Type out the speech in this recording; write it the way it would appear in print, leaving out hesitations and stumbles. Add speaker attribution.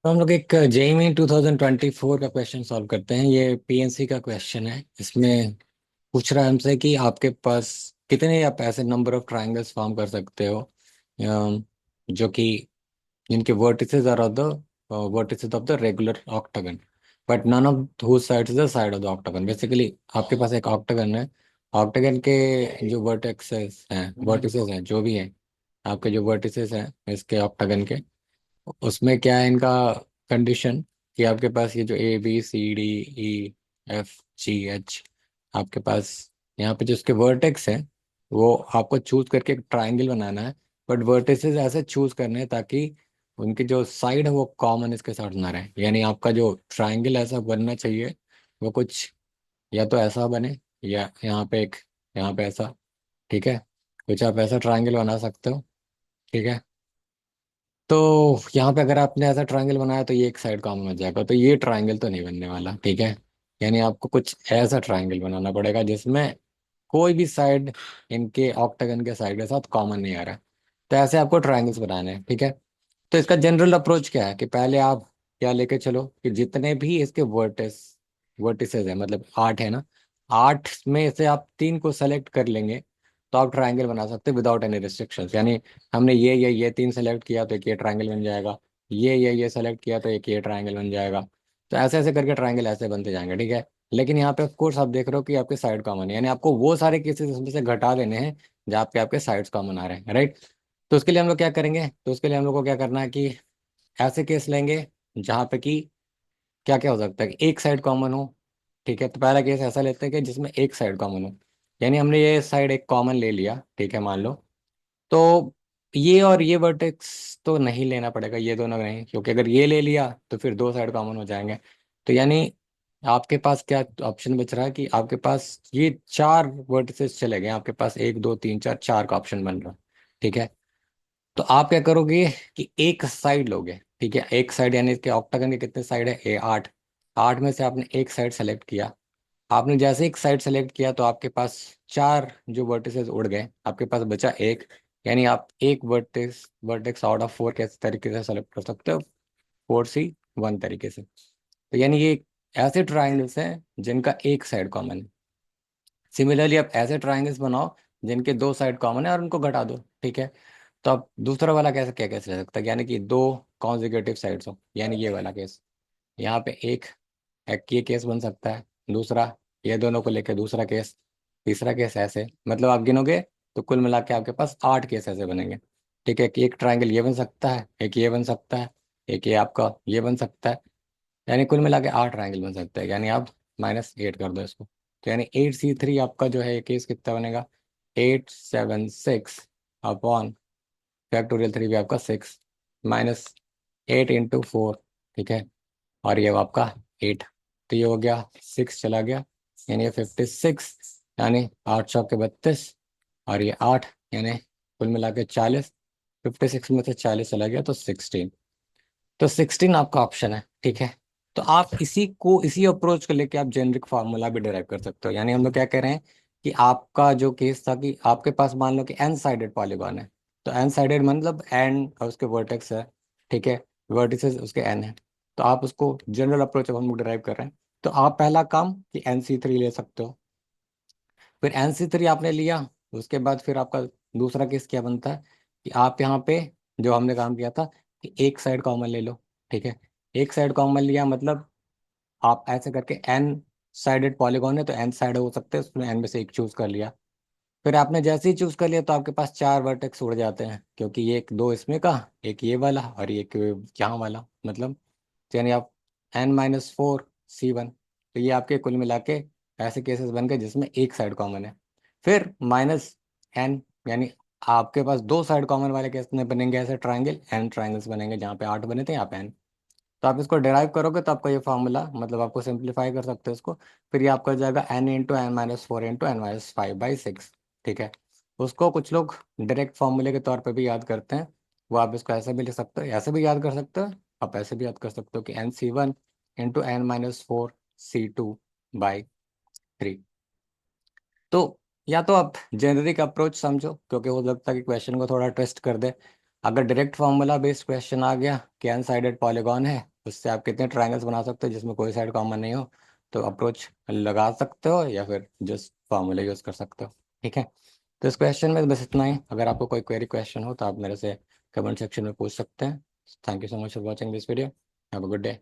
Speaker 1: तो हम लोग एक जेईई 2024 का क्वेश्चन सॉल्व करते हैं। ये पीएनसी का क्वेश्चन है। इसमें पूछ रहा है हमसे कि आपके पास कितने आप ऐसे नंबर ऑफ ट्राइंगल्स फॉर्म कर सकते हो जो कि जिनके vertices are of the vertices of the regular octagon, but none of whose sides is the side of the octagon. Basically आपके पास एक ऑक्टागन है। ऑक्टागन के जो वर्टेक्सेस हैं, वर्टिसेस हैं, जो भी हैं, आपके जो वर्टिसेस हैं इसके ऑक्टागन के, उसमें क्या है इनका कंडीशन कि आपके पास ये जो A B C D E F G H, आपके पास यहाँ पे जो इसके वर्टेक्स हैं वो आपको चूज करके एक ट्राइंगल बनाना है। बट वर्टिसेस ऐसे चूज करने हैं ताकि उनकी जो साइड है वो कॉमन इसके साथ ना रहे। यानी आपका जो ट्राइंगल ऐसा बनना चाहिए वो कुछ या तो ऐसा बने, या यहाँ पे एक, यहाँ पे ऐसा। ठीक है, कुछ आप ऐसा ट्राइंगल बना सकते हो। ठीक है, तो यहाँ पे अगर आपने ऐसा ट्रायंगल बनाया तो ये एक साइड कॉमन हो जाएगा, तो ये ट्रायंगल तो नहीं बनने वाला। ठीक है, यानी आपको कुछ ऐसा ट्रायंगल बनाना पड़ेगा जिसमें कोई भी साइड इनके ऑक्टागन के साइड के साथ कॉमन नहीं आ रहा है। तो ऐसे आपको ट्रायंगल्स बनाने हैं। ठीक है, तो इसका जनरल अप्रोच क्या है कि पहले आप क्या लेके चलो कि जितने भी इसके वर्टिसेस है, मतलब 8 है ना, 8 में से आप 3 को सेलेक्ट कर लेंगे तो आप ट्रायंगल बना सकते हैं विदाउट एनी रिस्ट्रिक्शंस। यानी हमने ये 3 सेलेक्ट किया तो एक ये ट्रायंगल बन जाएगा, ये सेलेक्ट किया तो एक ये ट्रायंगल बन जाएगा। तो ऐसे ऐसे करके ट्रायंगल ऐसे बनते जाएंगे। ठीक है, लेकिन यहाँ पे ऑफ कोर्स आप देख रहे हो कि आपके साइड कॉमन है, यानी आपको वो सारे केसेस इसमें से घटा देने हैं जहाँ पे आपके साइड्स कॉमन आ रहे हैं, राइट। तो उसके लिए हम लोग क्या करेंगे, तो उसके लिए हम लोग को क्या करना है कि ऐसे केस लेंगे जहाँ पे कि क्या क्या हो सकता है कि एक साइड कॉमन हो। ठीक है, तो पहला केस ऐसा लेते हैं कि जिसमें एक साइड कॉमन हो। यानी हमने ये साइड एक कॉमन ले लिया, ठीक है, मान लो। तो ये और ये वर्टेक्स तो नहीं लेना पड़ेगा, ये दोनों नहीं, क्योंकि अगर ये ले लिया तो फिर दो साइड कॉमन हो जाएंगे। तो यानी आपके पास क्या ऑप्शन बच रहा है कि आपके पास ये 4 वर्टिसेस चले गए, आपके पास 1 2 3 4 4 का ऑप्शन बन रहा है। ठीक है, तो आप क्या करोगे कि एक साइड लोगे। ठीक है, एक साइड यानी इसके ऑक्टागन के कितने साइड है, 8। 8 में से आपने एक साइड सेलेक्ट किया। आपने जैसे एक साइड सेलेक्ट किया तो आपके पास 4 जो वर्टिसेस उड़ गए, आपके पास बचा एक। यानी आप एक वर्टेक्स वर्टेक्स आउट ऑफ 4 कैसे तरीके से सेलेक्ट कर सकते हो, 4C1 तरीके से। तो यानी ये ऐसे ट्राइंगल्स हैं जिनका एक साइड कॉमन है। सिमिलरली आप ऐसे ट्राइंगल्स बनाओ जिनके दो साइड कॉमन है और उनको घटा दो। ठीक है, तो अब दूसरा वाला कैसे क्या कैसे ले सकता है, यानी कि दो कॉन्जिक्यूटिव साइड्स हो, यानी ये वाला केस। यहाँ पे एक ये केस बन सकता है, दूसरा ये दोनों को लेकर दूसरा केस, तीसरा केस ऐसे। मतलब आप गिनोगे तो कुल मिला के आपके पास 8 केस ऐसे बनेंगे। ठीक है, कि एक ट्राइंगल ये बन सकता है, एक ये बन सकता है, एक ये आपका ये बन सकता है। यानी कुल मिला के 8 ट्राइंगल बन सकता है। यानी आप -8 कर दो इसको, तो यानी 8C3 आपका जो है केस कितना बनेगा, 876 अपॉन फैक्टोरियल 3 भी आपका 6 -8 × 4। ठीक है, और ये आपका 8, तो ये हो गया 6 चला गया, यानी ये 56, यानी 8 × 32, और ये 8, यानी कुल मिला के 40। 56 में से 40 चला गया तो 16, तो 16 आपका ऑप्शन है। ठीक है, तो आप इसी अप्रोच को लेके आप जेनरिक फार्मूला भी डिराइव कर सकते हो। यानी हम लोग क्या कह रहे हैं कि आपका जो केस था कि आपके पास मान लो कि एन साइडेड पॉलीगॉन है। तो एन साइडेड मतलब एन और उसके वर्टेक्स है। ठीक है, वर्टिसेस उसके एन है। तो आप उसको जनरल अप्रोच अब हम लोग डिराइव कर रहे हैं। तो आप पहला काम कि NC3 ले सकते हो। फिर NC3 आपने लिया, उसके बाद फिर आपका दूसरा केस क्या बनता है कि आप यहाँ पे जो हमने काम किया था कि एक साइड कॉमन ले लो। ठीक है, एक साइड कॉमन लिया मतलब आप ऐसे करके एन साइडेड पॉलीगॉन है तो एन साइड हो सकते हैं, उसमें एन में से एक चूज कर लिया। फिर आपने जैसे ही चूज कर लिया तो आपके पास 4 वर्टेक्स उड़ जाते हैं, क्योंकि ये एक दो इसमें का, एक ये वाला और एक यहाँ वाला, मतलब तो यानी आप N-4C1। तो ये आपके कुल मिला के ऐसे केसेस बन गए जिसमें एक साइड कॉमन है। फिर -N, यानी आपके पास दो साइड कॉमन वाले केस में बनेंगे ऐसे ट्राइंगल, एन ट्राइंगल्स बनेंगे, जहाँ पे 8 बने थे यहाँ पे एन। तो आप इसको डिराइव करोगे तो आपका ये फार्मूला, मतलब आपको सिंप्लीफाई कर सकते हो इसको। फिर ये आपका हो जाएगा N × N-4 × N-5/6। ठीक है, उसको कुछ लोग डायरेक्ट फार्मूले के तौर पे भी याद करते हैं। वो आप इसको ऐसे भी लिख सकते हो, ऐसे भी याद कर सकते हो, आप ऐसे भी याद कर सकते हो कि NC1 × N-4C2/3। तो या तो आप जेनरिक अप्रोच समझो, क्योंकि हो सकता है कि क्वेश्चन को थोड़ा ट्विस्ट कर दे। अगर डायरेक्ट फार्मूला बेस्ड क्वेश्चन आ गया कि अनसाइडेड पॉलीगॉन है उससे आप कितने ट्रायंगल्स बना सकते हो जिसमें कोई साइड कॉमन नहीं हो। तो अप्रोच लगा सकते हो या फिर जस्ट फार्मूला यूज़ कर सकते हो। ठीक है, तो इस क्वेश्चन में बस इतना ही। अगर आपको कोई क्वेरी क्वेश्चन हो तो आप मेरे से कमेंट सेक्शन में पूछ सकते हैं। Thank you so much for watching this video. Have a good day.